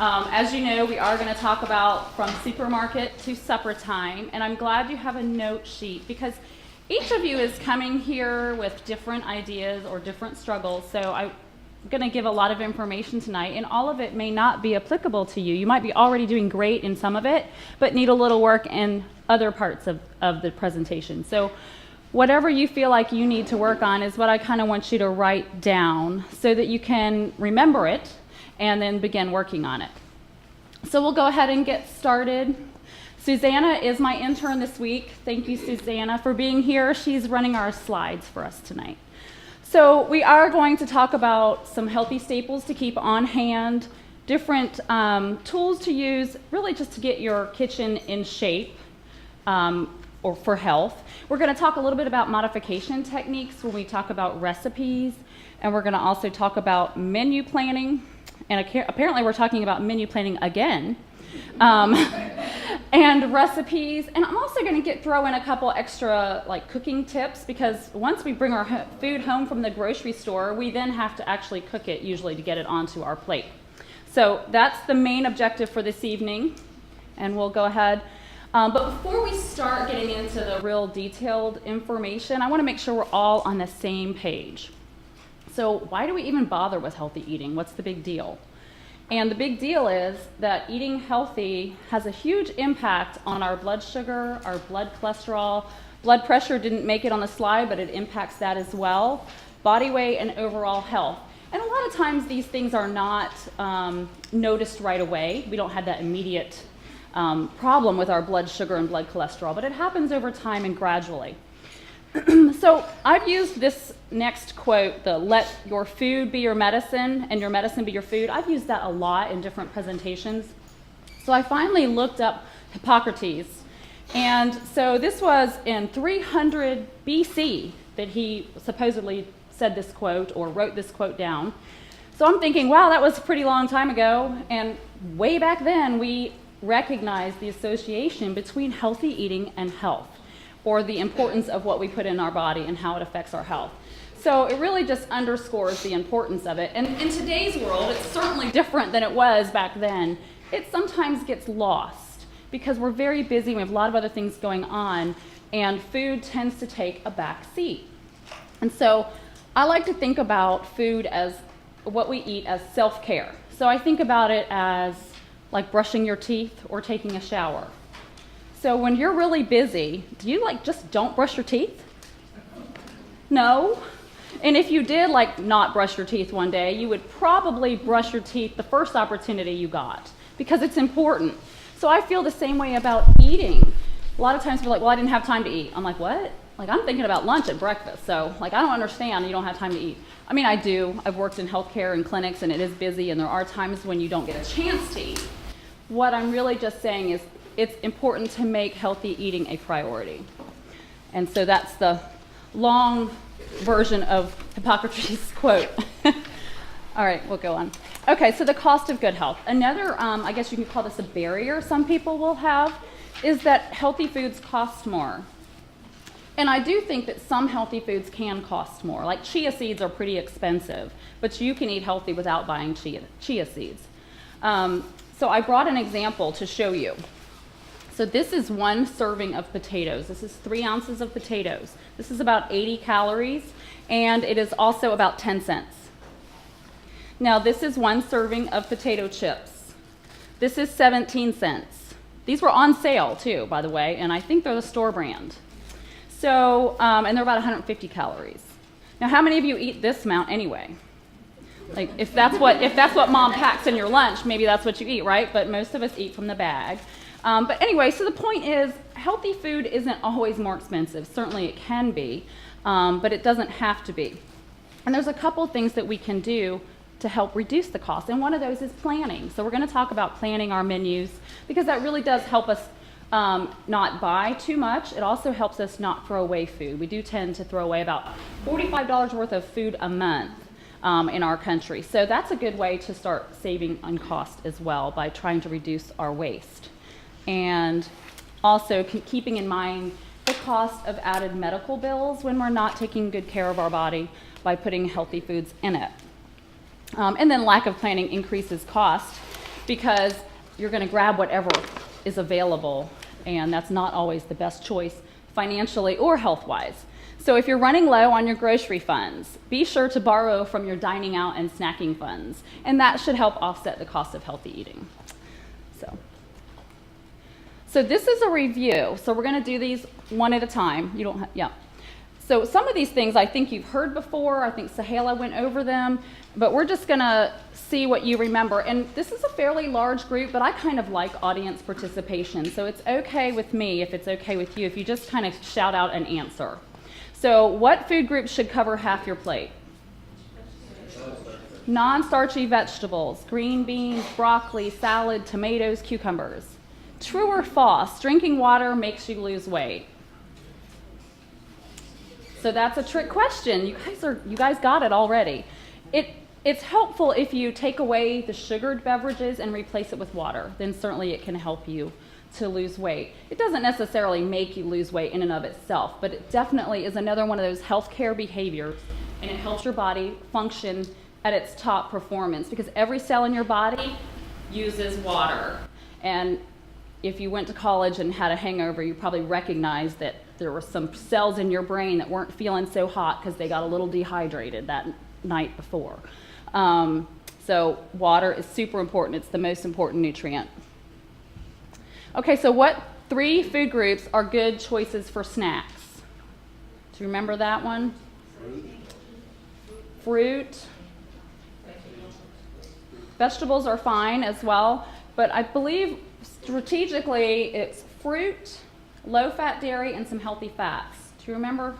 As you know, we are going to talk about from supermarket to supper time, and I'm glad you have a note sheet because each of you is coming here with different ideas or different struggles, so I'm going to give a lot of information tonight, and all of it may not be applicable to you. You might be already doing great in some of it, but need a little work in other parts of the presentation. So whatever you feel like you need to work on is what I kind of want you to write down so that you can remember it and then begin working on it. So we'll go ahead and get started. Susanna is my intern this week. Thank you, Susanna, for being here. She's running our slides for us tonight. So we are going to talk about some healthy staples to keep on hand, different tools to use, really just to get your kitchen in shape or for health. We're going to talk a little bit about modification techniques when we talk about recipes, and we're going to also talk about menu planning. And apparently we're talking about menu planning again, and recipes. And I'm also going to throw in a couple extra cooking tips, because once we bring our food home from the grocery store, we then have to actually cook it usually to get it onto our plate. So that's the main objective for this evening, and we'll go ahead. But before we start getting into the real detailed information, I want to make sure we're all on the same page. So why do we even bother with healthy eating? What's the big deal? And the big deal is that eating healthy has a huge impact on our blood sugar, our blood cholesterol. Blood pressure didn't make it on the slide, but it impacts that as well. Body weight and overall health. And a lot of times these things are not noticed right away. We don't have that immediate problem with our blood sugar and blood cholesterol, but it happens over time and gradually. So I've used this next quote, the let your food be your medicine and your medicine be your food. I've used that a lot in different presentations. So I finally looked up Hippocrates. And so this was in 300 BC that he supposedly said this quote or wrote this quote down. So I'm thinking, wow, that was a pretty long time ago. And way back then, we recognized the association between healthy eating and health, or the importance of what we put in our body and how it affects our health. So it really just underscores the importance of it. And in today's world, it's certainly different than it was back then. It sometimes gets lost because we're very busy, we have a lot of other things going on, and food tends to take a back seat. And so I like to think about food as what we eat as self-care. So I think about it as like brushing your teeth or taking a shower. So when you're really busy, do you just don't brush your teeth? No. And if you did not brush your teeth one day, you would probably brush your teeth the first opportunity you got, because it's important. So I feel the same way about eating. A lot of times people are like, well, I didn't have time to eat. I'm like, what? I'm thinking about lunch and breakfast. So I don't understand you don't have time to eat. I mean, I do. I've worked in healthcare and clinics, and it is busy, and there are times when you don't get a chance to eat. What I'm really just saying is it's important to make healthy eating a priority. And so that's the long version of Hippocrates' quote. All right, we'll go on. Okay, so the cost of good health. Another, I guess you can call this a barrier some people will have, is that healthy foods cost more. And I do think that some healthy foods can cost more. Like chia seeds are pretty expensive, but you can eat healthy without buying chia seeds. So I brought an example to show you. So this is one serving of potatoes. This is 3 ounces of potatoes. This is about 80 calories, and it is also about 10 cents. Now this is one serving of potato chips. This is 17 cents. These were on sale too, by the way, and I think they're the store brand. So, and they're about 150 calories. Now how many of you eat this amount anyway? If that's what mom packs in your lunch, maybe that's what you eat, right? But most of us eat from the bag. But anyway, so the point is, healthy food isn't always more expensive. Certainly it can be, but it doesn't have to be. And there's a couple things that we can do to help reduce the cost, and one of those is planning. So we're going to talk about planning our menus, because that really does help us not buy too much. It also helps us not throw away food. We do tend to throw away about $45 worth of food a month in our country. So that's a good way to start saving on cost as well, by trying to reduce our waste. And also keeping in mind the cost of added medical bills when we're not taking good care of our body by putting healthy foods in it. And then lack of planning increases cost. because you're going to grab whatever is available, and that's not always the best choice financially or health-wise. So if you're running low on your grocery funds, be sure to borrow from your dining out and snacking funds, and that should help offset the cost of healthy eating. So this is a review. So we're going to do these one at a time. You don't have, yeah. So some of these things I think you've heard before. I think Sahela went over them, but we're just going to see what you remember. And this is a fairly large group, but I kind of like audience participation. So it's okay with me if it's okay with you if you just kind of shout out an answer. So what food groups should cover half your plate? Non-starchy vegetables, green beans, broccoli, salad, tomatoes, cucumbers. True or false? Drinking water makes you lose weight. So that's a trick question. You guys got it already. It's helpful if you take away the sugared beverages and replace it with water. Then certainly it can help you to lose weight. It doesn't necessarily make you lose weight in and of itself, but it definitely is another one of those healthcare behaviors, and it helps your body function at its top performance because every cell in your body uses water. And if you went to college and had a hangover, you probably recognized that there were some cells in your brain that weren't feeling so hot because they got a little dehydrated that night before. So water is super important. It's the most important nutrient. Okay, so what 3 food groups are good choices for snacks? Do you remember that one? Fruit. Vegetables are fine as well, but I believe strategically it's fruit, low-fat dairy, and some healthy fats. Do you remember?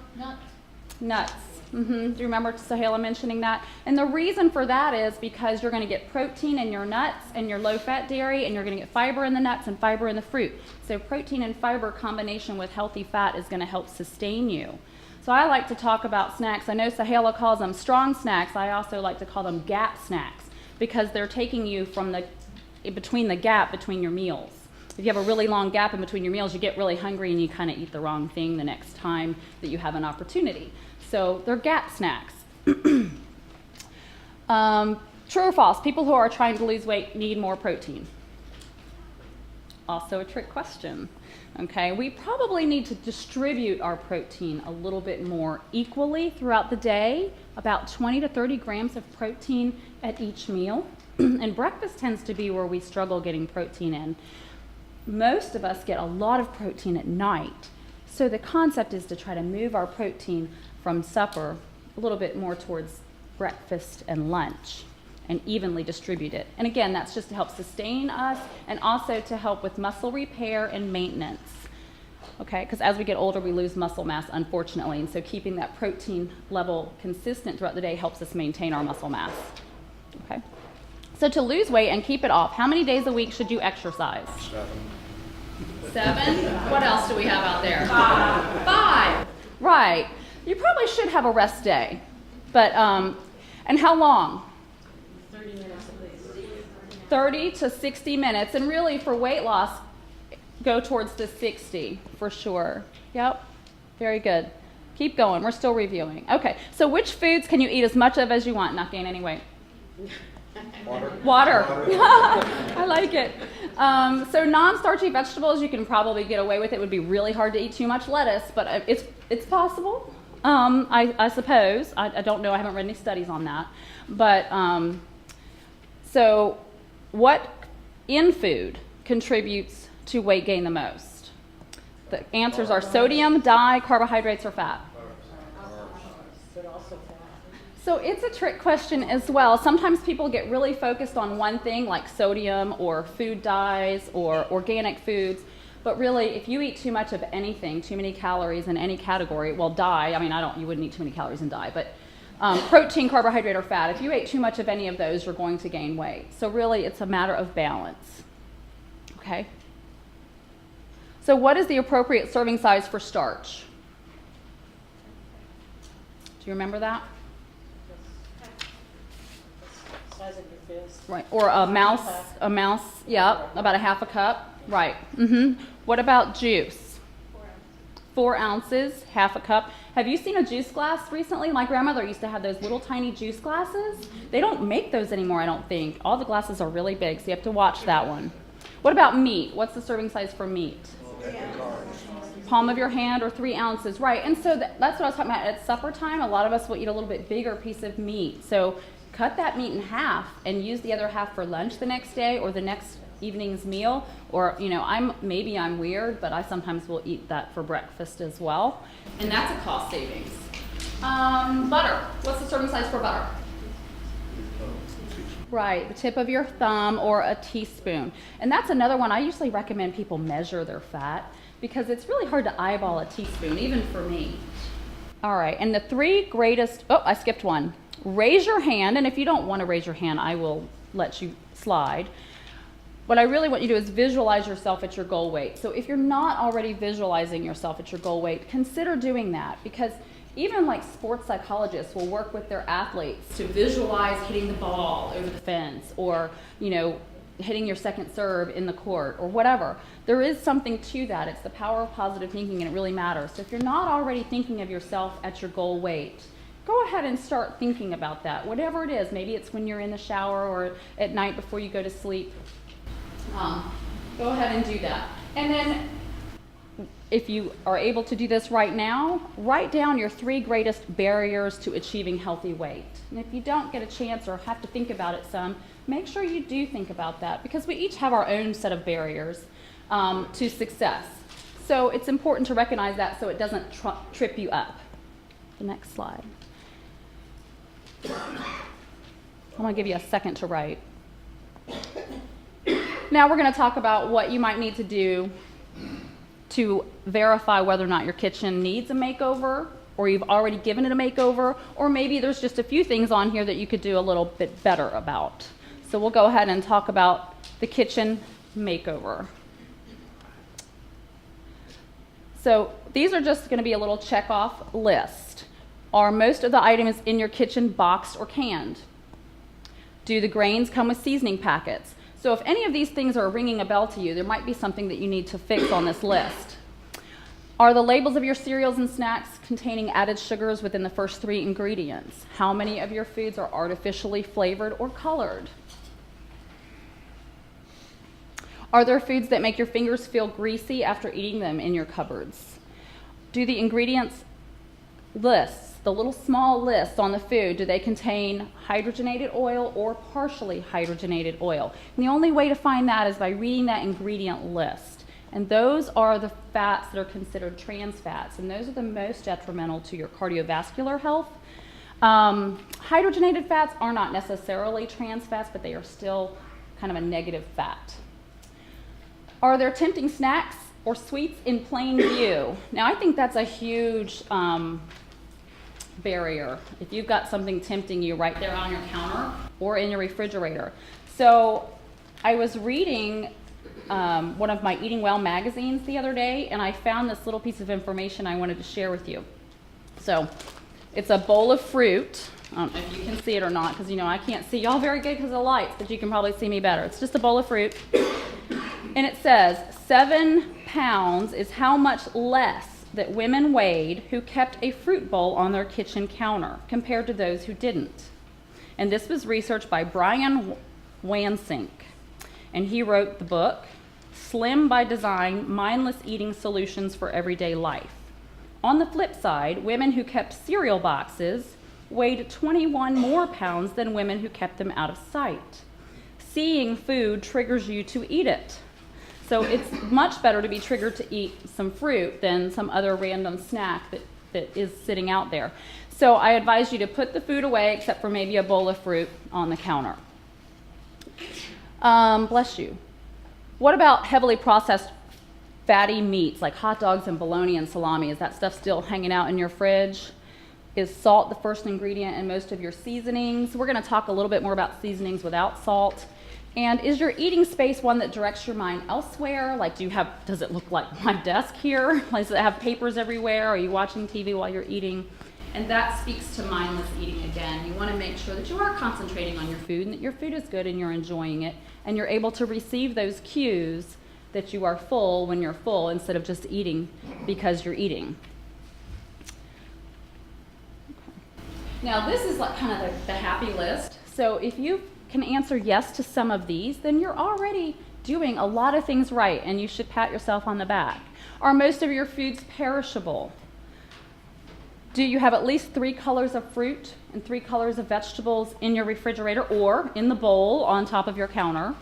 Nuts. Do you remember Sahela mentioning that? And the reason for that is because you're going to get protein in your nuts and your low-fat dairy, and you're going to get fiber in the nuts and fiber in the fruit. So protein and fiber combination with healthy fat is going to help sustain you. So I like to talk about snacks. I know Sahela calls them strong snacks. I also like to call them gap snacks because they're taking you from between the gap between your meals. If you have a really long gap in between your meals, you get really hungry and you kind of eat the wrong thing the next time that you have an opportunity. So they're gap snacks. True or false? People who are trying to lose weight need more protein. Also a trick question. Okay, we probably need to distribute our protein a little bit more equally throughout the day, about 20 to 30 grams of protein at each meal. And breakfast tends to be where we struggle getting protein in. Most of us get a lot of protein at night. So the concept is to try to move our protein from supper a little bit more towards breakfast and lunch and evenly distribute it. And again, that's just to help sustain us and also to help with muscle repair and maintenance. Okay, because as we get older, we lose muscle mass, unfortunately. And so keeping that protein level consistent throughout the day helps us maintain our muscle mass. Okay. So to lose weight and keep it off, how many days a week should you exercise? 7? What else do we have out there? 5. Right. You probably should have a rest day. But, and how long? 30 minutes at least. 30 to 60 minutes. And really for weight loss, go towards the 60 for sure. Yep. Very good. Keep going. We're still reviewing. Okay. So which foods can you eat as much of as you want, not gain any weight? Water. I like it. So non-starchy vegetables, you can probably get away with it. It would be really hard to eat too much lettuce, but it's possible, I suppose. I don't know. I haven't read any studies on that. But so what in food contributes to weight gain the most? The answers are sodium, dye, carbohydrates, or fat. So it's a trick question as well. Sometimes people get really focused on one thing like sodium or food dyes or organic foods. But really, if you eat too much of anything, too many calories in any category, well, dye, I mean, you wouldn't eat too many calories in dye, but protein, carbohydrate, or fat, if you ate too much of any of those, you're going to gain weight. So really, it's a matter of balance. Okay? So what is the appropriate serving size for starch? Do you remember that? Size of your fist. Right, or a mouse, yeah, about a half a cup. Right. What about juice? 4 ounces, half a cup. Have you seen a juice glass recently? My grandmother used to have those little tiny juice glasses. They don't make those anymore, I don't think. All the glasses are really big, so you have to watch that one. What about meat? What's the serving size for meat? Palm of your hand or 3 ounces, right? And so that's what I was talking about. At supper time, a lot of us will eat a little bit bigger piece of meat. So cut that meat in half and use the other half for lunch the next day or the next evening's meal. Or, you know, maybe I'm weird, but I sometimes will eat that for breakfast as well. And that's a cost savings. Butter. What's the serving size for butter? Right, the tip of your thumb or a teaspoon. And that's another one. I usually recommend people measure their fat because it's really hard to eyeball a teaspoon, even for me. All right, and the 3 greatest, oh, I skipped one. Raise your hand, and if you don't want to raise your hand, I will let you slide. What I really want you to do is visualize yourself at your goal weight. So if you're not already visualizing yourself at your goal weight, consider doing that, because even like sports psychologists will work with their athletes to visualize hitting the ball over the fence, or, you know, hitting your second serve in the court, or whatever. There is something to that. It's the power of positive thinking, and it really matters. So if you're not already thinking of yourself at your goal weight, go ahead and start thinking about that. Whatever it is, maybe it's when you're in the shower or at night before you go to sleep. Go ahead and do that. And then if you are able to do this right now, write down your 3 greatest barriers to achieving healthy weight. And if you don't get a chance or have to think about it some, make sure you do think about that, because we each have our own set of barriers to success. So it's important to recognize that so it doesn't trip you up. The next slide. I'm going to give you a second to write. Now we're going to talk about what you might need to do to verify whether or not your kitchen needs a makeover, or you've already given it a makeover, or maybe there's just a few things on here that you could do a little bit better about. So we'll go ahead and talk about the kitchen makeover. So these are just going to be a little check-off list. Are most of the items in your kitchen boxed or canned? Do the grains come with seasoning packets? So if any of these things are ringing a bell to you, there might be something that you need to fix on this list. Are the labels of your cereals and snacks containing added sugars within the first 3 ingredients? How many of your foods are artificially flavored or colored? Are there foods that make your fingers feel greasy after eating them in your cupboards? Do the ingredients lists, the little small lists on the food, do they contain hydrogenated oil or partially hydrogenated oil? And the only way to find that is by reading that ingredient list. And those are the fats that are considered trans fats, and those are the most detrimental to your cardiovascular health. Hydrogenated fats are not necessarily trans fats, but they are still kind of a negative fat. Are there tempting snacks or sweets in plain view? Now, I think that's a huge barrier. If you've got something tempting you right there on your counter or in your refrigerator. So I was reading one of my Eating Well magazines the other day, and I found this little piece of information I wanted to share with you. So it's a bowl of fruit. I don't know if you can see it or not, because, you know, I can't see y'all very good because of the lights, but you can probably see me better. It's just a bowl of fruit. And it says 7 pounds is how much less that women weighed who kept a fruit bowl on their kitchen counter compared to those who didn't. And this was researched by Brian Wansink. And he wrote the book, Slim by Design, Mindless Eating Solutions for Everyday Life. On the flip side, women who kept cereal boxes weighed 21 more pounds than women who kept them out of sight. Seeing food triggers you to eat it. So it's much better to be triggered to eat some fruit than some other random snack that is sitting out there. So I advise you to put the food away, except for maybe a bowl of fruit on the counter. Bless you. What about heavily processed fatty meats like hot dogs and bologna and salami? Is that stuff still hanging out in your fridge? Is salt the first ingredient in most of your seasonings? We're going to talk a little bit more about seasonings without salt. And is your eating space one that directs your mind elsewhere? Like, does it look like my desk here? Does it have papers everywhere? Are you watching TV while you're eating? And that speaks to mindless eating again. You want to make sure that you are concentrating on your food and that your food is good and you're enjoying it, and you're able to receive those cues that you are full when you're full instead of just eating because you're eating. Now this is like kind of the happy list. So if you can answer yes to some of these, then you're already doing a lot of things right and you should pat yourself on the back. Are most of your foods perishable? Do you have at least 3 colors of fruit and 3 colors of vegetables in your refrigerator or in the bowl on top of your counter?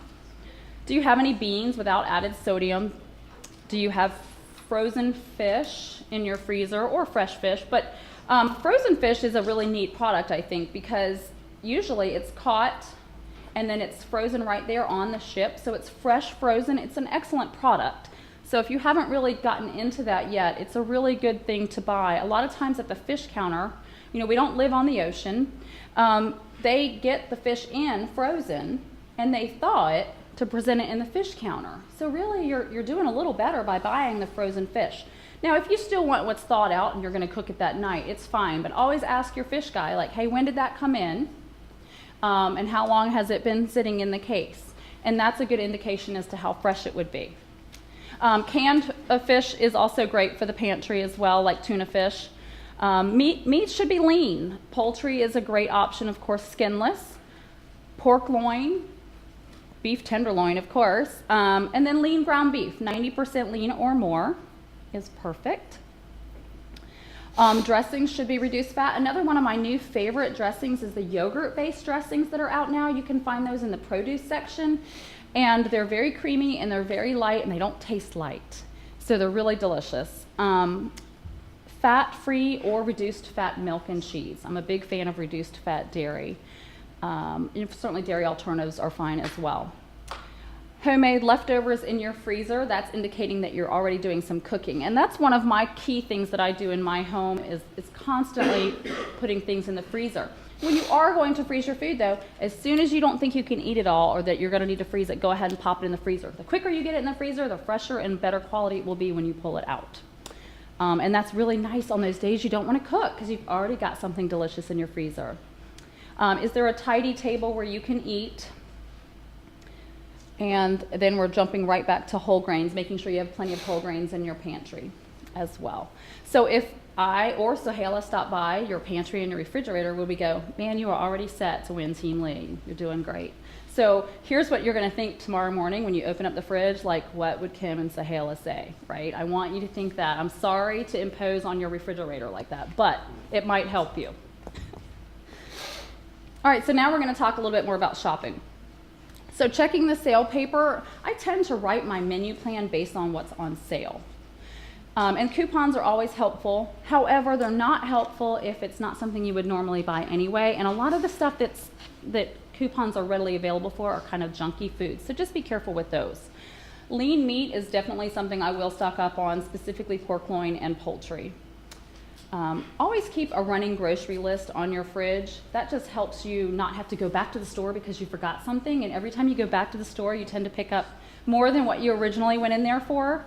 Do you have any beans without added sodium? Do you have frozen fish in your freezer or fresh fish? But frozen fish is a really neat product, I think, because usually it's caught and then it's frozen right there on the ship. So it's fresh frozen. It's an excellent product. So if you haven't really gotten into that yet, it's a really good thing to buy. A lot of times at the fish counter, you know, we don't live on the ocean. They get the fish in frozen and they thaw it to present it in the fish counter. So really you're doing a little better by buying the frozen fish. Now if you still want what's thawed out and you're going to cook it that night, it's fine. But always ask your fish guy, like, hey, when did that come in? And how long has it been sitting in the case? And that's a good indication as to how fresh it would be. Canned fish is also great for the pantry as well, like tuna fish. Meat should be lean. Poultry is a great option, of course, skinless. Pork loin, beef tenderloin, of course, and then lean ground beef, 90% lean or more is perfect. Dressings should be reduced fat. Another one of my new favorite dressings is the yogurt-based dressings that are out now. You can find those in the produce section. And they're very creamy and they're very light and they don't taste light. So they're really delicious. Fat-free or reduced fat milk and cheese. I'm a big fan of reduced fat dairy. Certainly dairy alternatives are fine as well. Homemade leftovers in your freezer, that's indicating that you're already doing some cooking. And that's one of my key things that I do in my home is constantly putting things in the freezer. When you are going to freeze your food, though, as soon as you don't think you can eat it all or that you're going to need to freeze it, go ahead and pop it in the freezer. The quicker you get it in the freezer, the fresher and better quality it will be when you pull it out. And that's really nice on those days you don't want to cook because you've already got something delicious in your freezer. Is there a tidy table where you can eat? And then we're jumping right back to whole grains, making sure you have plenty of whole grains in your pantry as well. So if I or Sohaila stop by your pantry and your refrigerator, will we go, man, you are already set to win Team League. You're doing great. So here's what you're going to think tomorrow morning when you open up the fridge, like, what would Kim and Sohaila say, right? I want you to think that. I'm sorry to impose on your refrigerator like that, but it might help you. All right, so now we're going to talk a little bit more about shopping. So checking the sale paper, I tend to write my menu plan based on what's on sale. And coupons are always helpful. However, they're not helpful if it's not something you would normally buy anyway. And a lot of the stuff that coupons are readily available for are kind of junky foods. So just be careful with those. Lean meat is definitely something I will stock up on, specifically pork loin and poultry. Always keep a running grocery list on your fridge. That just helps you not have to go back to the store because you forgot something. And every time you go back to the store, you tend to pick up more than what you originally went in there for.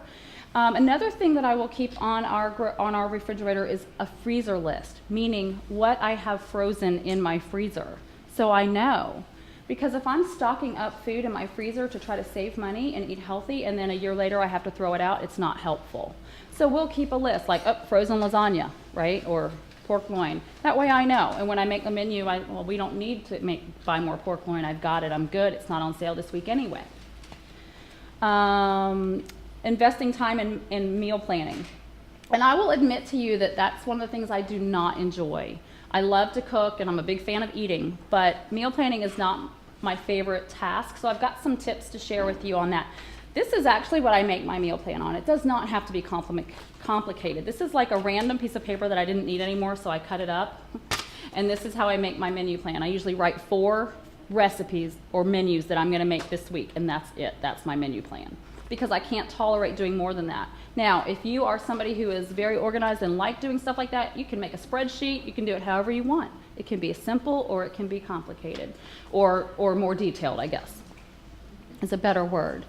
Another thing that I will keep on our refrigerator is a freezer list, meaning what I have frozen in my freezer. So I know, because if I'm stocking up food in my freezer to try to save money and eat healthy, and then a year later I have to throw it out, it's not helpful. So we'll keep a list, like frozen lasagna, right, or pork loin. That way I know. And when I make the menu, well, we don't need to buy more pork loin. I've got it. I'm good. It's not on sale this week anyway. Investing time in meal planning. And I will admit to you that that's one of the things I do not enjoy. I love to cook and I'm a big fan of eating, but meal planning is not my favorite task. So I've got some tips to share with you on that. This is actually what I make my meal plan on. It does not have to be complicated. This is like a random piece of paper that I didn't need anymore, so I cut it up. And this is how I make my menu plan. I usually write 4 recipes or menus that I'm gonna make this week, and that's it. That's my menu plan. Because I can't tolerate doing more than that. Now, if you are somebody who is very organized and like doing stuff like that, you can make a spreadsheet. You can do it however you want. It can be simple or it can be complicated or more detailed, I guess, is a better word.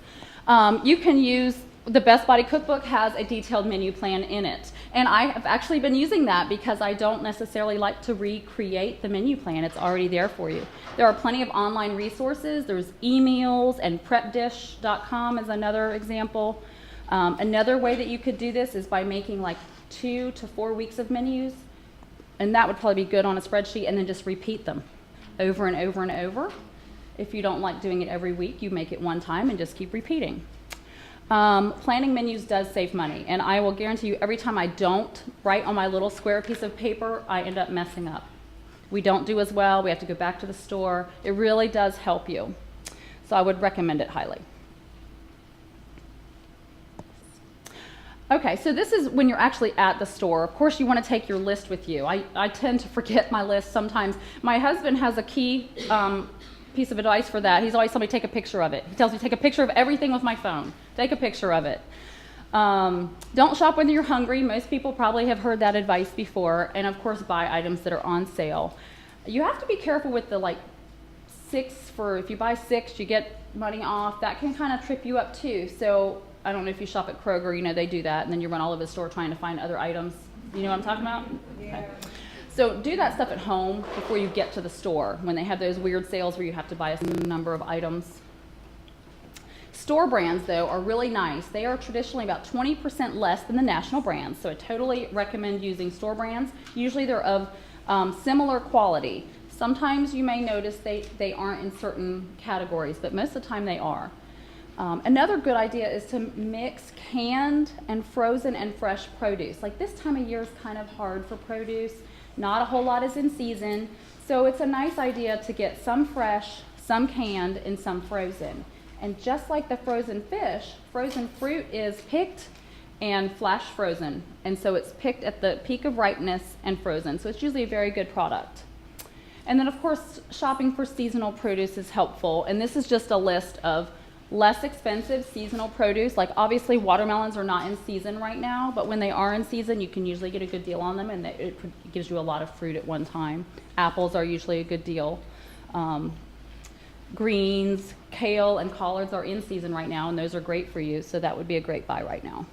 You can use, the Best Body Cookbook has a detailed menu plan in it. And I have actually been using that because I don't necessarily like to recreate the menu plan. It's already there for you. There are plenty of online resources. There's emails, and prepdish.com is another example. Another way that you could do this is by making like 2 to 4 weeks of menus, and that would probably be good on a spreadsheet, and then just repeat them over and over and over. If you don't like doing it every week, you make it one time and just keep repeating. Planning menus does save money, and I will guarantee you every time I don't write on my little square piece of paper, I end up messing up. We don't do as well. We have to go back to the store. It really does help you. So I would recommend it highly. Okay, so this is when you're actually at the store. Of course, you want to take your list with you. I tend to forget my list sometimes. My husband has a key piece of advice for that. He's always telling me take a picture of it. He tells me take a picture of everything with my phone. Take a picture of it. Don't shop when you're hungry. Most people probably have heard that advice before. And of course, buy items that are on sale. You have to be careful with the if you buy 6, you get money off. That can kind of trip you up too. So I don't know if you shop at Kroger, they do that, and then you run all over the store trying to find other items. You know what I'm talking about? Yeah. Okay. So do that stuff at home before you get to the store when they have those weird sales where you have to buy a number of items. Store brands, though, are really nice. They are traditionally about 20% less than the national brands, so I totally recommend using store brands. Usually they're of similar quality. Sometimes you may notice they aren't in certain categories, but most of the time they are. Another good idea is to mix canned and frozen and fresh produce. Like this time of year is kind of hard for produce. Not a whole lot is in season. So it's a nice idea to get some fresh, some canned, and some frozen. And just like the frozen fish, frozen fruit is picked and flash frozen. And so it's picked at the peak of ripeness and frozen. So it's usually a very good product. And then of course, shopping for seasonal produce is helpful. And this is just a list of less expensive seasonal produce. Like obviously watermelons are not in season right now, but when they are in season, you can usually get a good deal on them, and it gives you a lot of fruit at one time. Apples are usually a good deal. Greens, kale, and collards are in season right now, and those are great for you, so that would be a great buy right now.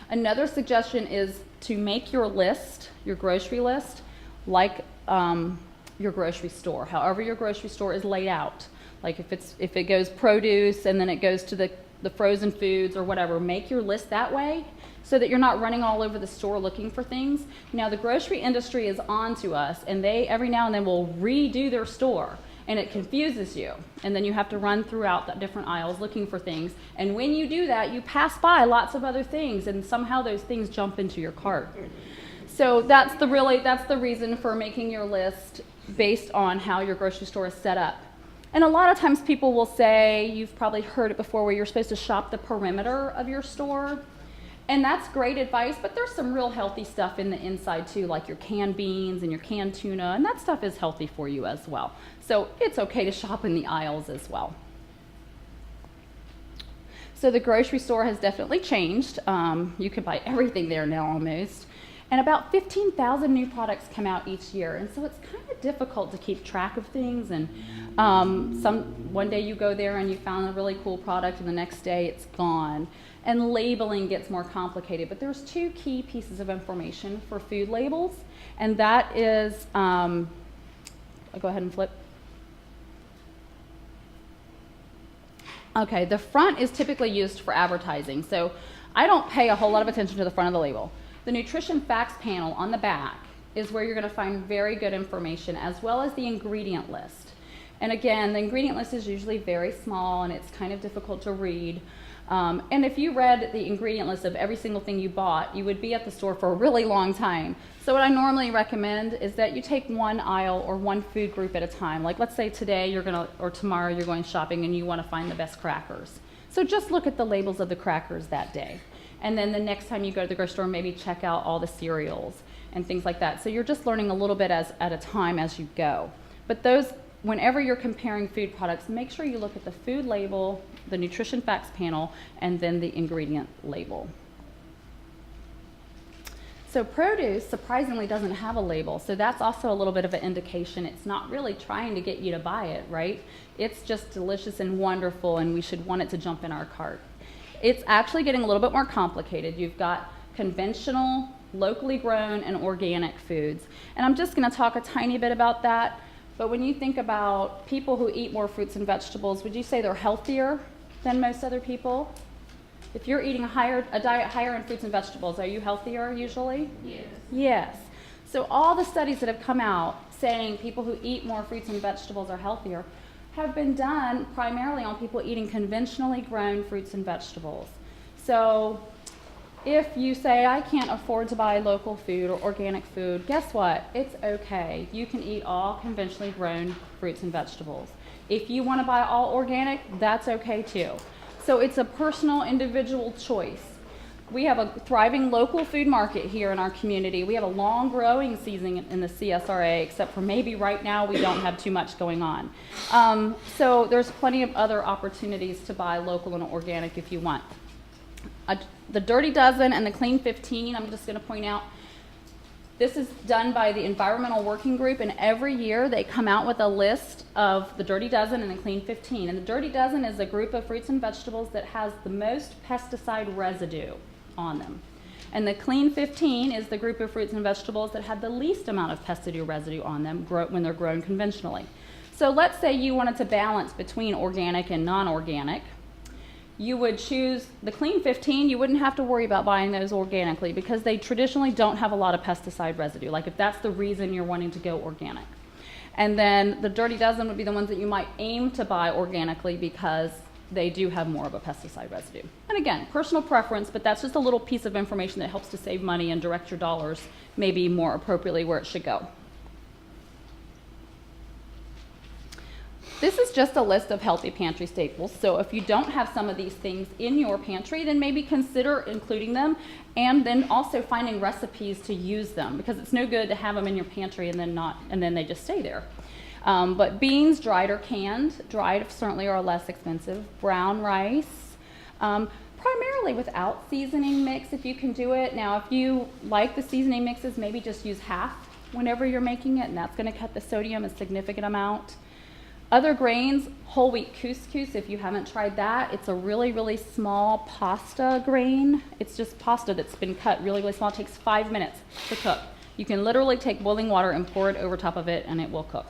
Another suggestion is to make your list, your grocery list, like your grocery store, however your grocery store is laid out. Like if it goes produce and then it goes to the frozen foods or whatever, make your list that way so that you're not running all over the store looking for things. Now the grocery industry is on to us, and they every now and then will redo their store, and it confuses you. And then you have to run throughout the different aisles looking for things. And when you do that, you pass by lots of other things, and somehow those things jump into your cart. So that's the reason for making your list based on how your grocery store is set up. And a lot of times people will say, you've probably heard it before, where you're supposed to shop the perimeter of your store. And that's great advice, but there's some real healthy stuff in the inside too, like your canned beans and your canned tuna, and that stuff is healthy for you as well. So it's okay to shop in the aisles as well. So the grocery store has definitely changed. You can buy everything there now almost. And about 15,000 new products come out each year. And so it's kind of difficult to keep track of things. And one day you go there and you found a really cool product, and the next day it's gone. And labeling gets more complicated. But there's 2 key pieces of information for food labels. And that is, I'll go ahead and flip. Okay, the front is typically used for advertising. So I don't pay a whole lot of attention to the front of the label. The nutrition facts panel on the back is where you're going to find very good information, as well as the ingredient list. And again, the ingredient list is usually very small, and it's kind of difficult to read. And if you read the ingredient list of every single thing you bought, you would be at the store for a really long time. So what I normally recommend is that you take one aisle or one food group at a time. Like let's say today or tomorrow you're going shopping and you want to find the best crackers. So just look at the labels of the crackers that day. And then the next time you go to the grocery store, maybe check out all the cereals and things like that. So you're just learning a little bit at a time as you go. But whenever you're comparing food products, make sure you look at the food label, the nutrition facts panel, and then the ingredient label. So produce surprisingly doesn't have a label, so that's also a little bit of an indication it's not really trying to get you to buy it, right? It's just delicious and wonderful, and we should want it to jump in our cart. It's actually getting a little bit more complicated. You've got conventional, locally grown, and organic foods. And I'm just going to talk a tiny bit about that. But when you think about people who eat more fruits and vegetables, would you say they're healthier than most other people? If you're eating a diet higher in fruits and vegetables, are you healthier usually? Yes. Yes. So all the studies that have come out saying people who eat more fruits and vegetables are healthier have been done primarily on people eating conventionally grown fruits and vegetables. So if you say, I can't afford to buy local food or organic food, guess what? It's okay. You can eat all conventionally grown fruits and vegetables. If you want to buy all organic, that's okay too. So it's a personal, individual choice. We have a thriving local food market here in our community. We have a long growing season in the CSRA, except for maybe right now we don't have too much going on. So there's plenty of other opportunities to buy local and organic if you want. The Dirty Dozen and the Clean 15, I'm just going to point out, this is done by the Environmental Working Group, and every year they come out with a list of the Dirty Dozen and the Clean 15. And the Dirty Dozen is a group of fruits and vegetables that has the most pesticide residue on them. And the Clean 15 is the group of fruits and vegetables that have the least amount of pesticide residue on them when they're grown conventionally. So let's say you wanted to balance between organic and non-organic. You would choose the Clean 15. You wouldn't have to worry about buying those organically because they traditionally don't have a lot of pesticide residue, like if that's the reason you're wanting to go organic. And then the Dirty Dozen would be the ones that you might aim to buy organically because they do have more of a pesticide residue. And again, personal preference, but that's just a little piece of information that helps to save money and direct your dollars maybe more appropriately where it should go. This is just a list of healthy pantry staples. So if you don't have some of these things in your pantry, then maybe consider including them and then also finding recipes to use them, because it's no good to have them in your pantry and then they just stay there. But beans, dried or canned, dried certainly are less expensive. Brown rice, primarily without seasoning mix if you can do it. Now if you like the seasoning mixes, maybe just use half whenever you're making it, and that's going to cut the sodium a significant amount. Other grains, whole wheat couscous, if you haven't tried that, it's a really, really small pasta grain. It's just pasta that's been cut really, really small. It takes 5 minutes to cook. You can literally take boiling water and pour it over top of it and it will cook.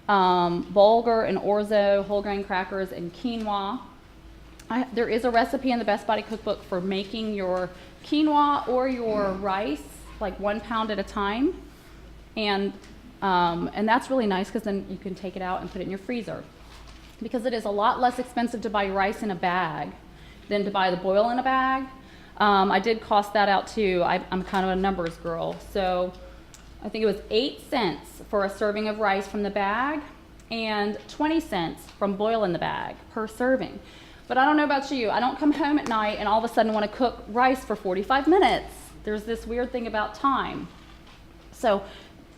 Bulgur and orzo, whole grain crackers, and quinoa. There is a recipe in the Best Body Cookbook for making your quinoa or your rice like 1 pound at a time. And that's really nice because then you can take it out and put it in your freezer. Because it is a lot less expensive to buy rice in a bag than to buy the boil in a bag. I did cost that out too. I'm kind of a numbers girl. So I think it was 8 cents for a serving of rice from the bag and 20 cents from boil in the bag per serving. But I don't know about you. I don't come home at night and all of a sudden want to cook rice for 45 minutes. There's this weird thing about time. So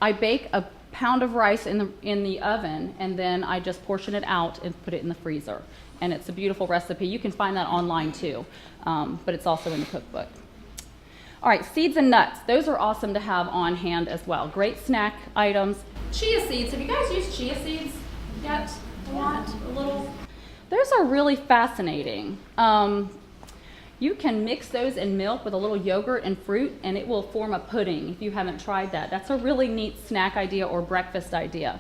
I bake a pound of rice in the oven and then I just portion it out and put it in the freezer. And it's a beautiful recipe. You can find that online too, but it's also in the cookbook. All right, seeds and nuts. Those are awesome to have on hand as well. Great snack items. Chia seeds. Have you guys used chia seeds yet? A lot? A little? Those are really fascinating. You can mix those in milk with a little yogurt and fruit and it will form a pudding if you haven't tried that. That's a really neat snack idea or breakfast idea.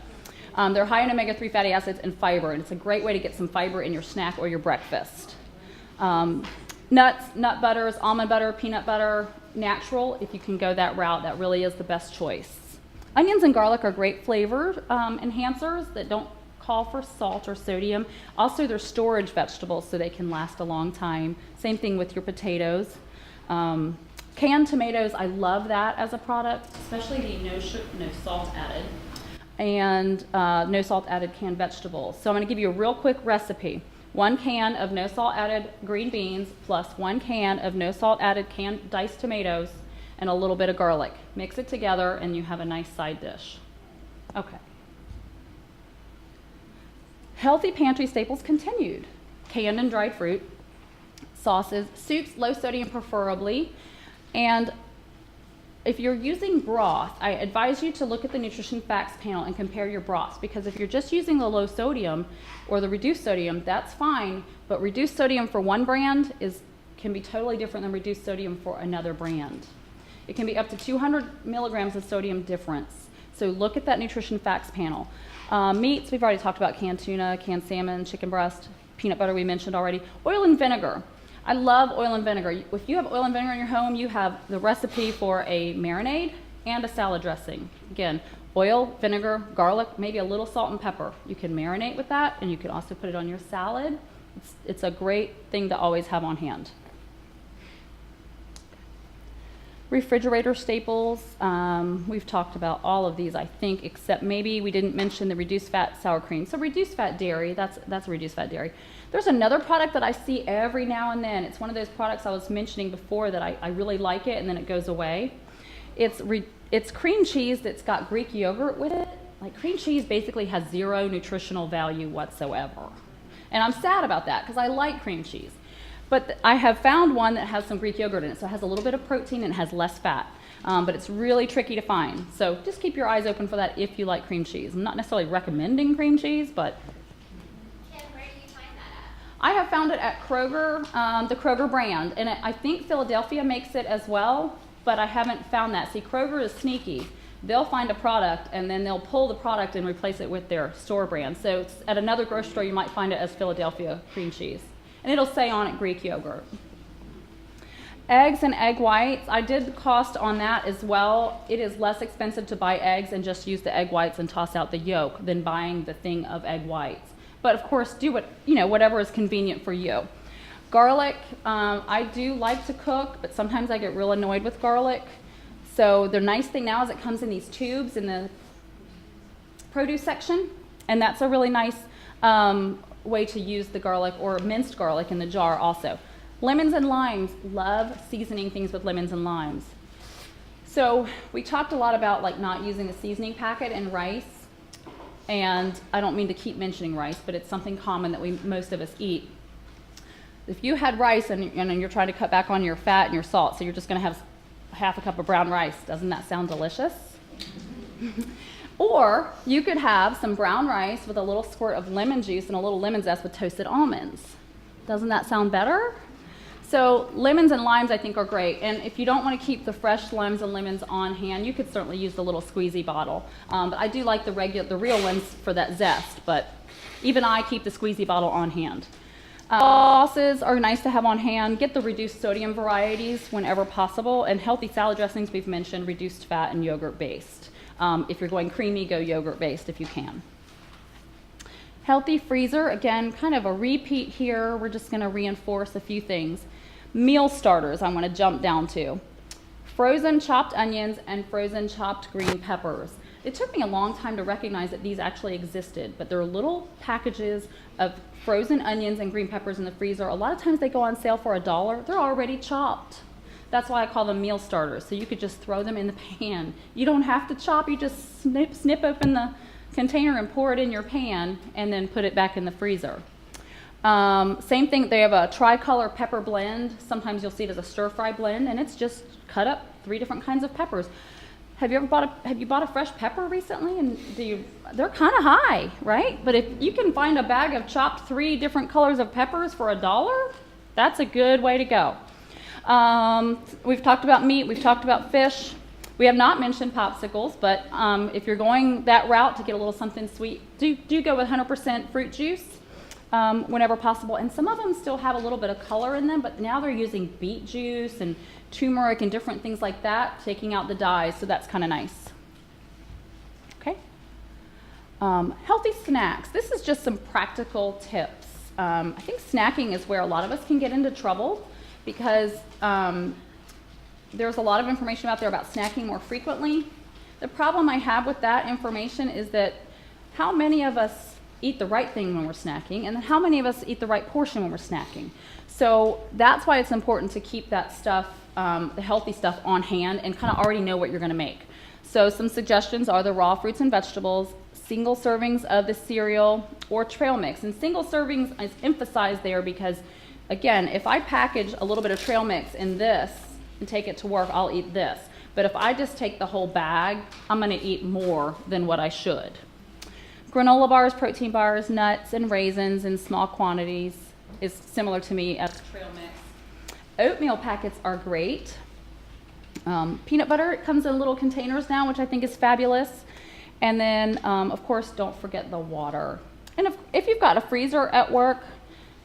They're high in omega-3 fatty acids and fiber, and it's a great way to get some fiber in your snack or your breakfast. Nuts, nut butters, almond butter, peanut butter, natural, if you can go that route, that really is the best choice. Onions and garlic are great flavor enhancers that don't call for salt or sodium. Also, they're storage vegetables, so they can last a long time. Same thing with your potatoes. Canned tomatoes, I love that as a product, especially the no salt added, and no salt added canned vegetables. So I'm going to give you a real quick recipe. 1 can of no salt added green beans plus 1 can of no salt added canned diced tomatoes and a little bit of garlic. Mix it together and you have a nice side dish. Okay. Healthy pantry staples continued. Canned and dried fruit, sauces, soups, low sodium preferably, and if you're using broth, I advise you to look at the nutrition facts panel and compare your broths, because if you're just using the low sodium or the reduced sodium, that's fine, but reduced sodium for one brand can be totally different than reduced sodium for another brand. It can be up to 200 milligrams of sodium difference. So look at that nutrition facts panel. Meats, we've already talked about canned tuna, canned salmon, chicken breast, peanut butter we mentioned already. Oil and vinegar. I love oil and vinegar. If you have oil and vinegar in your home, you have the recipe for a marinade and a salad dressing. Again, oil, vinegar, garlic, maybe a little salt and pepper. You can marinate with that, and you can also put it on your salad. It's a great thing to always have on hand. Refrigerator staples, we've talked about all of these, I think, except maybe we didn't mention the reduced fat sour cream. So reduced fat dairy, that's reduced fat dairy. There's another product that I see every now and then. It's one of those products I was mentioning before that I really like it and then it goes away. It's cream cheese that's got Greek yogurt with it. Like, cream cheese basically has zero nutritional value whatsoever. And I'm sad about that because I like cream cheese. But I have found one that has some Greek yogurt in it, so it has a little bit of protein and it has less fat. But it's really tricky to find. So just keep your eyes open for that if you like cream cheese. I'm not necessarily recommending cream cheese, but... Kim, where do you find that at? I have found it at Kroger, the Kroger brand. And I think Philadelphia makes it as well, but I haven't found that. See, Kroger is sneaky. They'll find a product and then they'll pull the product and replace it with their store brand. So it's at another grocery store, you might find it as Philadelphia cream cheese. And it'll say on it Greek yogurt. Eggs and egg whites, I did the cost on that as well. It is less expensive to buy eggs and just use the egg whites and toss out the yolk than buying the thing of egg whites. But of course, do whatever is convenient for you. Garlic, I do like to cook, but sometimes I get real annoyed with garlic. So the nice thing now is it comes in these tubes in the produce section, and that's a really nice way to use the garlic, or minced garlic in the jar also. Lemons and limes, love seasoning things with lemons and limes. So we talked a lot about like not using the seasoning packet in rice, and I don't mean to keep mentioning rice, but it's something common that most of us eat. If you had rice and you're trying to cut back on your fat and your salt, so you're just going to have half a cup of brown rice, doesn't that sound delicious? Or you could have some brown rice with a little squirt of lemon juice and a little lemon zest with toasted almonds. Doesn't that sound better? So lemons and limes I think are great. And if you don't want to keep the fresh limes and lemons on hand, you could certainly use the little squeezy bottle. But I do like the real ones for that zest, but even I keep the squeezy bottle on hand. Sauces are nice to have on hand. Get the reduced sodium varieties whenever possible. And healthy salad dressings we've mentioned, reduced fat and yogurt based. If you're going creamy, go yogurt based if you can. Healthy freezer, again, kind of a repeat here. We're just going to reinforce a few things. Meal starters I want to jump down to. Frozen chopped onions and frozen chopped green peppers. It took me a long time to recognize that these actually existed, but they're little packages of frozen onions and green peppers in the freezer. A lot of times they go on sale for $1. They're already chopped. That's why I call them meal starters. So you could just throw them in the pan. You don't have to chop. You just snip open the container and pour it in your pan and then put it back in the freezer. Same thing, they have a tricolor pepper blend. Sometimes you'll see it as a stir-fry blend, and it's just cut up 3 different kinds of peppers. Have you bought a fresh pepper recently? And they're kind of high, right? But if you can find a bag of chopped 3 different colors of peppers for $1, that's a good way to go. We've talked about meat, we've talked about fish. We have not mentioned popsicles, but if you're going that route to get a little something sweet, do go with 100% fruit juice whenever possible. And some of them still have a little bit of color in them, but now they're using beet juice and turmeric and different things like that, taking out the dyes, so that's kind of nice. Okay. Healthy snacks. This is just some practical tips. I think snacking is where a lot of us can get into trouble because there's a lot of information out there about snacking more frequently. The problem I have with that information is that how many of us eat the right thing when we're snacking, and then how many of us eat the right portion when we're snacking. So that's why it's important to keep that stuff, the healthy stuff on hand and kind of already know what you're going to make. So some suggestions are the raw fruits and vegetables, single servings of the cereal, or trail mix. And single servings is emphasized there because, again, if I package a little bit of trail mix in this and take it to work, I'll eat this. But if I just take the whole bag, I'm going to eat more than what I should. Granola bars, protein bars, nuts, and raisins in small quantities is similar to me as trail mix. Oatmeal packets are great. Peanut butter, it comes in little containers now, which I think is fabulous. And then, of course, don't forget the water. And if you've got a freezer at work,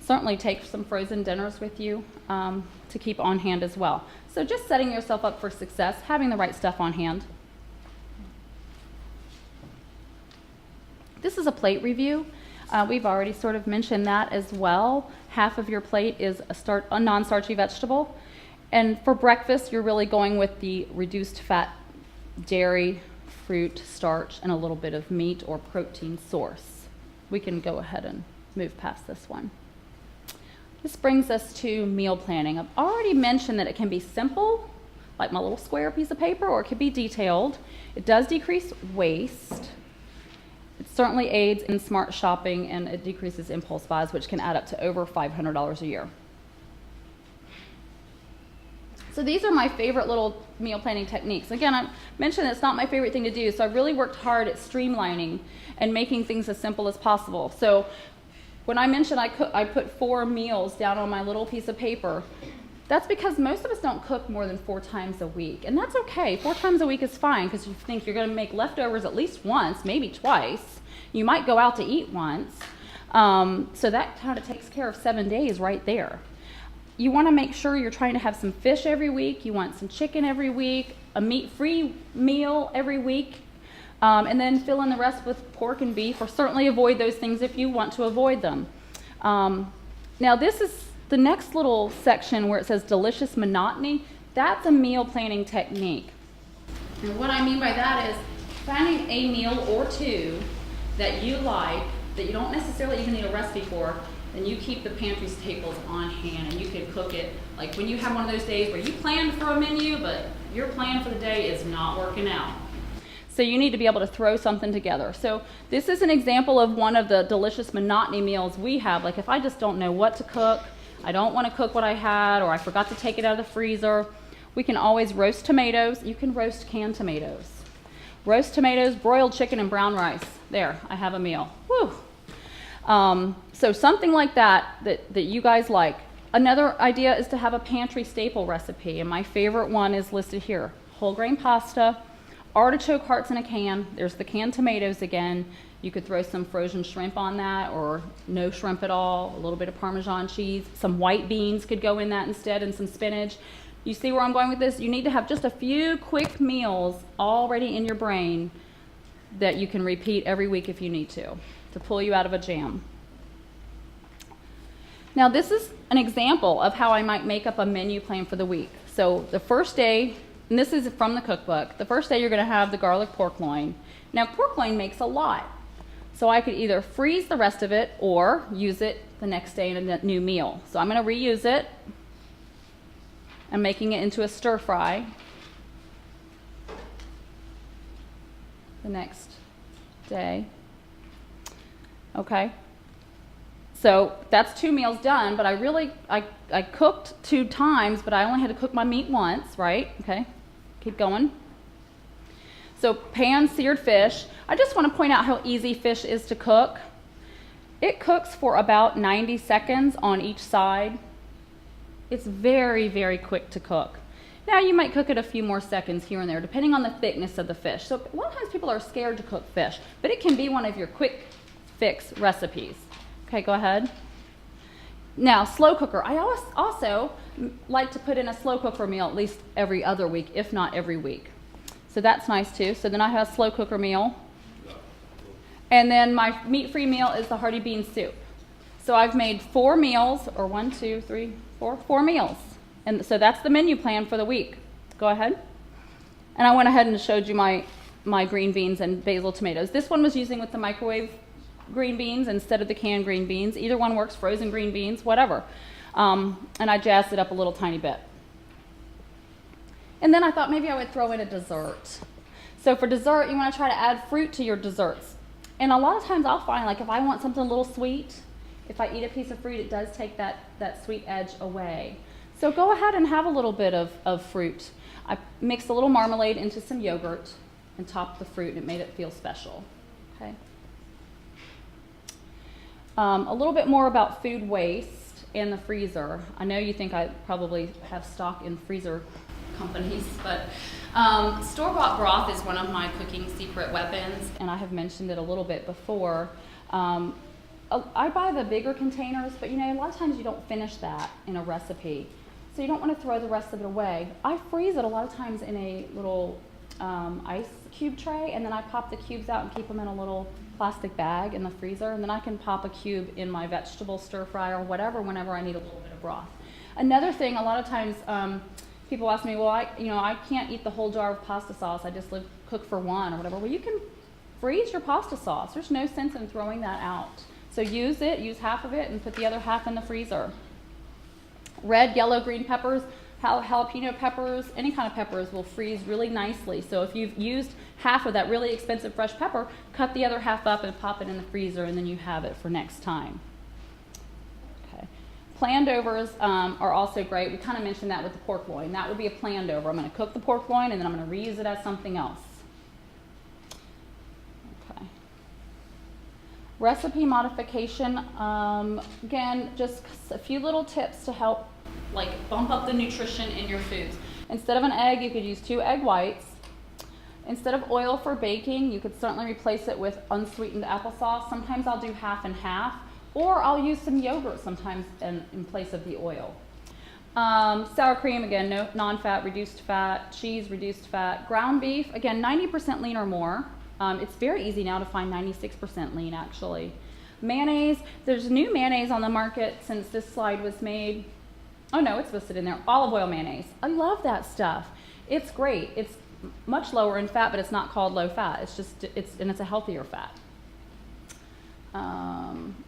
certainly take some frozen dinners with you to keep on hand as well. So just setting yourself up for success, having the right stuff on hand. This is a plate review. We've already sort of mentioned that as well. Half of your plate is a non-starchy vegetable. And for breakfast, you're really going with the reduced fat dairy, fruit, starch, and a little bit of meat or protein source. We can go ahead and move past this one. This brings us to meal planning. I've already mentioned that it can be simple, like my little square piece of paper, or it could be detailed. It does decrease waste. It certainly aids in smart shopping, and it decreases impulse buys, which can add up to over $500 a year. So these are my favorite little meal planning techniques. Again, I mentioned it's not my favorite thing to do, so I really worked hard at streamlining and making things as simple as possible. So when I mentioned I put 4 meals down on my little piece of paper, that's because most of us don't cook more than 4 times a week. And that's okay. 4 times a week is fine, because you think you're going to make leftovers at least once, maybe twice. You might go out to eat once. So that kind of takes care of 7 days right there. You want to make sure you're trying to have some fish every week. You want some chicken every week, a meat-free meal every week, and then fill in the rest with pork and beef, or certainly avoid those things if you want to avoid them. Now this is the next little section where it says delicious monotony. That's a meal planning technique. And what I mean by that is finding a meal or two that you like, that you don't necessarily even need a recipe for, and you keep the pantry staples on hand, and you can cook it. Like when you have one of those days where you planned for a menu, but your plan for the day is not working out. So you need to be able to throw something together. So this is an example of one of the delicious monotony meals we have. Like if I just don't know what to cook, I don't want to cook what I had, or I forgot to take it out of the freezer, we can always roast tomatoes. You can roast canned tomatoes. Roast tomatoes, broiled chicken, and brown rice. There, I have a meal. Woo! So something like that you guys like. Another idea is to have a pantry staple recipe, and my favorite one is listed here. Whole grain pasta, artichoke hearts in a can. There's the canned tomatoes again. You could throw some frozen shrimp on that, or no shrimp at all, a little bit of Parmesan cheese. Some white beans could go in that instead, and some spinach. You see where I'm going with this? You need to have just a few quick meals already in your brain that you can repeat every week if you need to pull you out of a jam. Now this is an example of how I might make up a menu plan for the week. So the first day, and this is from the cookbook, the first day you're going to have the garlic pork loin. Now pork loin makes a lot. So I could either freeze the rest of it or use it the next day in a new meal. So I'm going to reuse it. I'm making it into a stir fry the next day. Okay. So that's 2 meals done, but I cooked 2 times, but I only had to cook my meat once, right? Okay. Keep going. So pan seared fish. I just want to point out how easy fish is to cook. It cooks for about 90 seconds on each side. It's very, very quick to cook. Now you might cook it a few more seconds here and there, depending on the thickness of the fish. So a lot of times people are scared to cook fish, but it can be one of your quick fix recipes. Okay, go ahead. Now, slow cooker. I also like to put in a slow cooker meal at least every other week, if not every week. So that's nice too. So then I have a slow cooker meal. And then my meat-free meal is the hearty bean soup. So I've made 4 meals, or 1, 2, 3, 4 meals. And so that's the menu plan for the week. Go ahead. And I went ahead and showed you my green beans and basil tomatoes. This one was using with the microwave green beans instead of the canned green beans. Either one works, frozen green beans, whatever. And I jazzed it up a little tiny bit. And then I thought maybe I would throw in a dessert. So for dessert, you want to try to add fruit to your desserts. And a lot of times I'll find, like, if I want something a little sweet, if I eat a piece of fruit, it does take that sweet edge away. So go ahead and have a little bit of fruit. I mixed a little marmalade into some yogurt and topped the fruit, and it made it feel special. Okay. A little bit more about food waste. and the freezer. I know you think I probably have stock in freezer companies, but store-bought broth is one of my cooking secret weapons, and I have mentioned it a little bit before. I buy the bigger containers, but you know, a lot of times you don't finish that in a recipe, so you don't want to throw the rest of it away. I freeze it a lot of times in a little ice cube tray, and then I pop the cubes out and keep them in a little plastic bag in the freezer, and then I can pop a cube in my vegetable stir fry or whatever whenever I need a little bit of broth. Another thing, a lot of times people ask me, well, I can't eat the whole jar of pasta sauce. I just cook for one or whatever. Well, you can freeze your pasta sauce. There's no sense in throwing that out. So use half of it and put the other half in the freezer. Red, yellow, green peppers, jalapeno peppers, any kind of peppers will freeze really nicely. So if you've used half of that really expensive fresh pepper, cut the other half up and pop it in the freezer, and then you have it for next time. Okay. Planned overs are also great. We kind of mentioned that with the pork loin. That would be a planned over. I'm going to cook the pork loin, and then I'm going to reuse it as something else. Okay. Recipe modification. Again, just a few little tips to help bump up the nutrition in your foods. Instead of an egg, you could use 2 egg whites. Instead of oil for baking, you could certainly replace it with unsweetened applesauce. Sometimes I'll do half and half, or I'll use some yogurt sometimes in place of the oil. Sour cream, again, no non-fat, reduced fat. Cheese, reduced fat. Ground beef, again, 90% lean or more. It's very easy now to find 96% lean, actually. Mayonnaise, there's new mayonnaise on the market since this slide was made. Oh no, it's listed in there. Olive oil mayonnaise. I love that stuff. It's great. It's much lower in fat, but it's not called low fat. It's a healthier fat.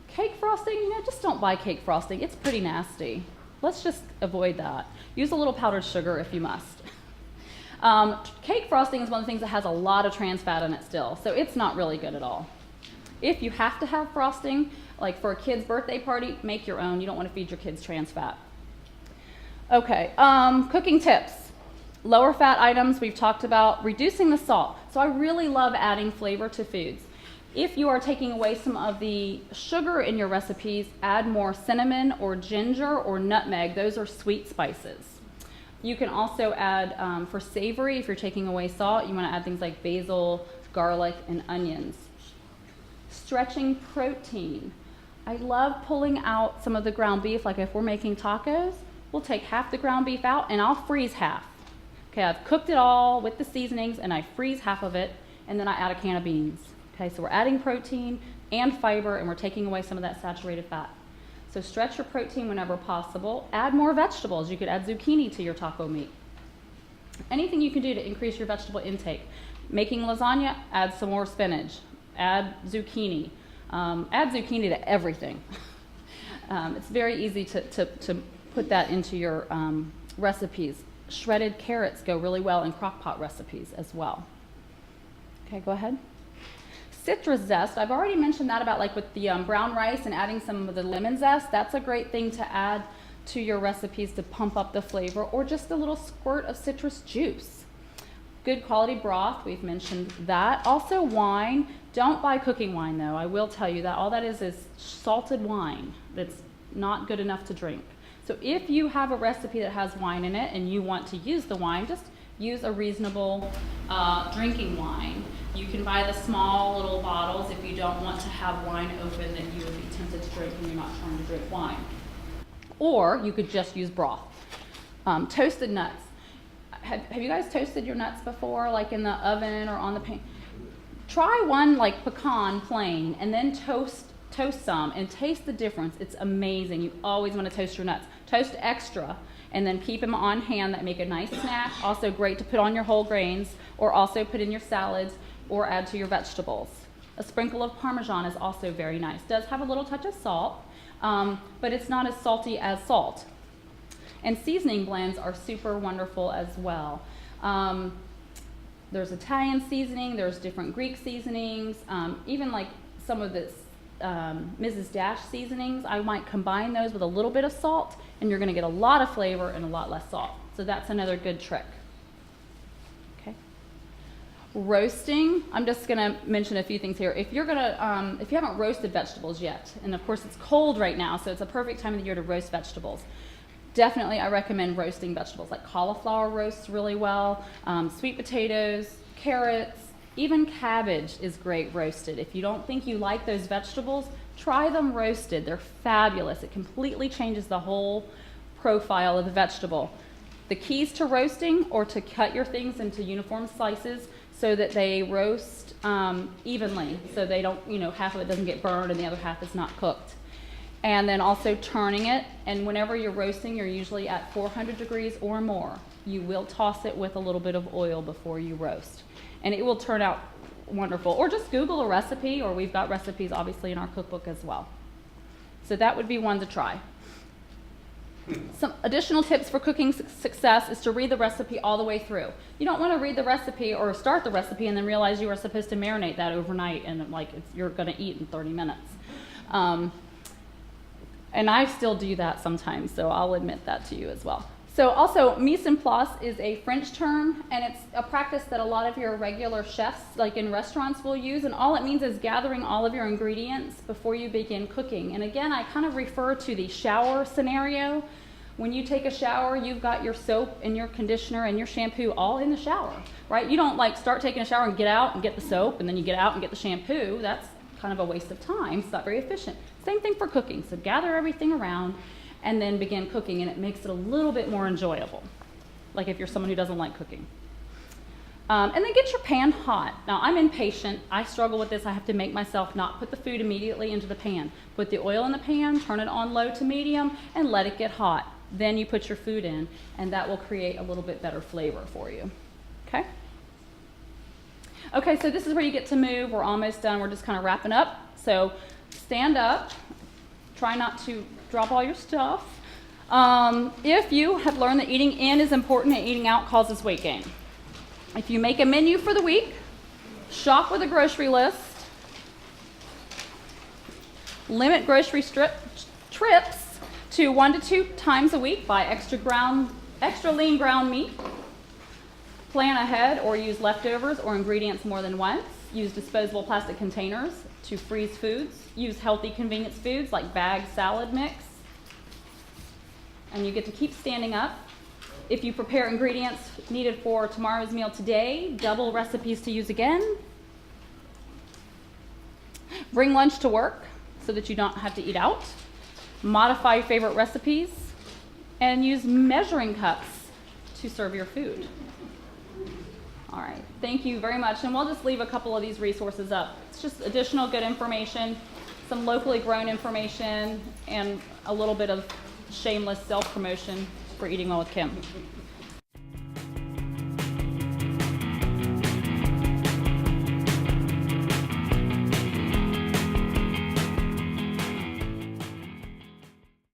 Cake frosting, just don't buy cake frosting. It's pretty nasty. Let's just avoid that. Use a little powdered sugar if you must. Cake frosting is one of the things that has a lot of trans fat in it still, so it's not really good at all. If you have to have frosting, like for a kid's birthday party, make your own. You don't want to feed your kids trans fat. Okay, cooking tips. Lower fat items, we've talked about. Reducing the salt. So I really love adding flavor to foods. If you are taking away some of the sugar in your recipes, add more cinnamon or ginger or nutmeg. Those are sweet spices. You can also add, for savory, if you're taking away salt, you want to add things like basil, garlic, and onions. Stretching protein. I love pulling out some of the ground beef, like if we're making tacos, we'll take half the ground beef out and I'll freeze half. Okay, I've cooked it all with the seasonings and I freeze half of it, and then I add a can of beans. Okay, so we're adding protein and fiber, and we're taking away some of that saturated fat. So stretch your protein whenever possible. Add more vegetables. You could add zucchini to your taco meat. Anything you can do to increase your vegetable intake. Making lasagna, add some more spinach. Add zucchini. Add zucchini to everything. It's very easy to put that into your recipes. Shredded carrots go really well in crock pot recipes as well. Okay, go ahead. Citrus zest, I've already mentioned that about with the brown rice and adding some of the lemon zest. That's a great thing to add to your recipes to pump up the flavor, or just a little squirt of citrus juice. Good quality broth, we've mentioned that. Also wine, don't buy cooking wine though. I will tell you that all that is salted wine that's not good enough to drink. So if you have a recipe that has wine in it and you want to use the wine, just use a reasonable drinking wine. You can buy the small little bottles if you don't want to have wine open that you would be tempted to drink when you're not trying to drink wine. Or you could just use broth. Toasted nuts. Have you guys toasted your nuts before, like in the oven or on the pan? Try one like pecan plain and then toast some and taste the difference. It's amazing. You always want to toast your nuts. Toast extra and then keep them on hand. That make a nice snack. Also great to put on your whole grains, or also put in your salads or add to your vegetables. A sprinkle of Parmesan is also very nice. Does have a little touch of salt, but it's not as salty as salt. And seasoning blends are super wonderful as well. There's Italian seasoning, there's different Greek seasonings, even like some of this Mrs. Dash seasonings. I might combine those with a little bit of salt, and you're going to get a lot of flavor and a lot less salt. So that's another good trick. Okay. Roasting, I'm just gonna mention a few things here. If you're gonna, if you haven't roasted vegetables yet, and of course it's cold right now, so it's a perfect time of the year to roast vegetables. Definitely, I recommend roasting vegetables, like cauliflower roasts really well, sweet potatoes, carrots, even cabbage is great roasted. If you don't think you like those vegetables, try them roasted. They're fabulous. It completely changes the whole profile of the vegetable. The keys to roasting, or to cut your things into uniform slices so that they roast evenly, so they don't, half of it doesn't get burned and the other half is not cooked. And then also turning it, and whenever you're roasting, you're usually at 400 degrees or more. You will toss it with a little bit of oil before you roast, and it will turn out wonderful. Or just Google a recipe, or we've got recipes obviously in our cookbook as well. So that would be one to try. Some additional tips for cooking success is to read the recipe all the way through. You don't want to read the recipe or start the recipe and then realize you are supposed to marinate that overnight and you're going to eat in 30 minutes. And I still do that sometimes, so I'll admit that to you as well. So also, mise en place is a French term, and it's a practice that a lot of your regular chefs, like in restaurants, will use, and all it means is gathering all of your ingredients before you begin cooking. And again, I kind of refer to the shower scenario. When you take a shower, you've got your soap and your conditioner and your shampoo all in the shower, right? You don't start taking a shower and get out and get the soap, and then you get out and get the shampoo. That's kind of a waste of time. It's not very efficient. Same thing for cooking. So gather everything around and then begin cooking, and it makes it a little bit more enjoyable, like if you're someone who doesn't like cooking. And then get your pan hot. Now, I'm impatient. I struggle with this. I have to make myself not put the food immediately into the pan. Put the oil in the pan, turn it on low to medium, and let it get hot. Then you put your food in, and that will create a little bit better flavor for you. Okay? Okay, so this is where you get to move. We're almost done. We're just kind of wrapping up. So stand up. Try not to drop all your stuff. If you have learned that eating in is important and eating out causes weight gain. If you make a menu for the week, shop with a grocery list, limit grocery trips to 1 to 2 times a week, buy extra lean ground meat, plan ahead or use leftovers or ingredients more than once, use disposable plastic containers to freeze foods, use healthy convenience foods like bagged salad mix, and you get to keep standing up. If you prepare ingredients needed for tomorrow's meal today, double recipes to use again. Bring lunch to work so that you don't have to eat out. Modify your favorite recipes, and use measuring cups to serve your food. All right, thank you very much. And we'll just leave a couple of these resources up. It's just additional good information, some locally grown information, and a little bit of shameless self-promotion for Eating Well with Kim.